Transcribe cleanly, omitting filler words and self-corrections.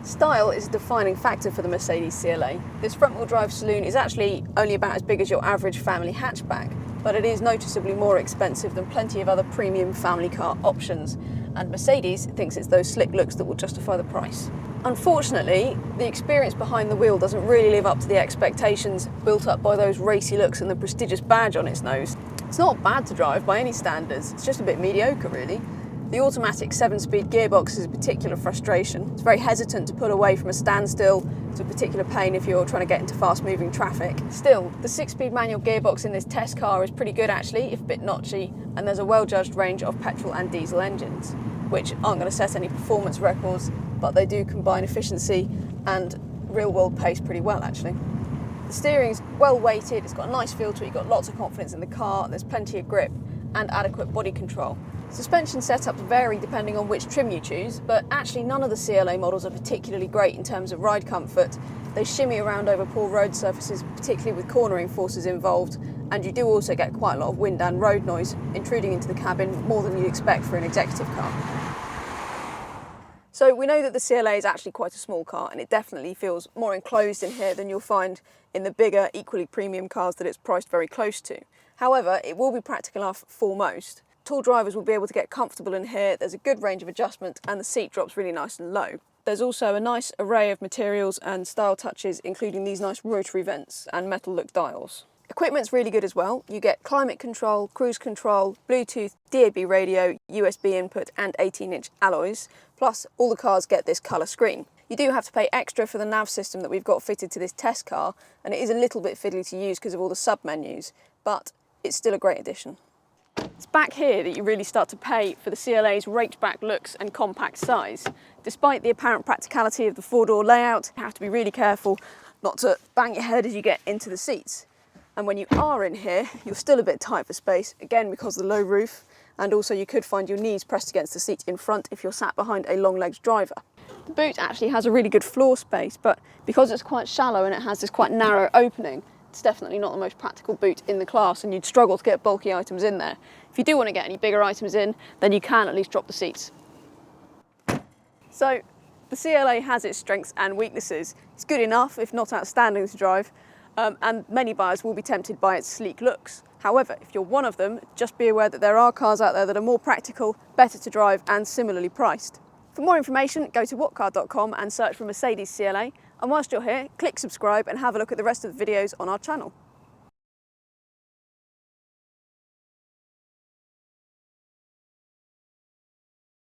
Style is a defining factor for the Mercedes CLA. This front-wheel drive saloon is actually only about as big as your average family hatchback, but it is noticeably more expensive than plenty of other premium family car options, and Mercedes thinks it's those slick looks that will justify the price. Unfortunately, the experience behind the wheel doesn't really live up to the expectations built up by those racy looks and the prestigious badge on its nose. It's not bad to drive by any standards, it's just a bit mediocre really. The automatic 7-speed gearbox is a particular frustration. It's very hesitant to pull away from a standstill. It's a particular pain if you're trying to get into fast-moving traffic. Still, the 6-speed manual gearbox in this test car is pretty good actually, if a bit notchy, and there's a well-judged range of petrol and diesel engines, which aren't going to set any performance records, but they do combine efficiency and real-world pace pretty well actually. The steering's well weighted, it's got a nice feel to it, you've got lots of confidence in the car, there's plenty of grip and adequate body control. Suspension setups vary depending on which trim you choose, but actually none of the CLA models are particularly great in terms of ride comfort. They shimmy around over poor road surfaces, particularly with cornering forces involved, and you do also get quite a lot of wind and road noise intruding into the cabin, more than you'd expect for an executive car. So we know that the CLA is actually quite a small car, and it definitely feels more enclosed in here than you'll find in the bigger, equally premium cars that it's priced very close to. However, it will be practical enough for most. Tall drivers will be able to get comfortable in here, there's a good range of adjustment and the seat drops really nice and low. There's also a nice array of materials and style touches, including these nice rotary vents and metal look dials. Equipment's really good as well. You get climate control, cruise control, Bluetooth, DAB radio, USB input and 18-inch alloys, plus all the cars get this colour screen. You do have to pay extra for the nav system that we've got fitted to this test car, and it is a little bit fiddly to use because of all the sub-menus, but it's still a great addition. It's back here that you really start to pay for the CLA's raked back looks and compact size. Despite the apparent practicality of the four-door layout, you have to be really careful not to bang your head as you get into the seats. And when you are in here, you're still a bit tight for space, again because of the low roof, and also you could find your knees pressed against the seat in front if you're sat behind a long-legged driver. The boot actually has a really good floor space, but because it's quite shallow and it has this quite narrow opening, it's definitely not the most practical boot in the class, and you'd struggle to get bulky items in there. If you do want to get any bigger items in, then you can at least drop the seats. So the CLA has its strengths and weaknesses. It's good enough, if not outstanding, to drive, and many buyers will be tempted by its sleek looks. However, if you're one of them, just be aware that there are cars out there that are more practical, better to drive and similarly priced. For more information, go to whatcar.com and search for Mercedes CLA. And whilst you're here, click subscribe and have a look at the rest of the videos on our channel.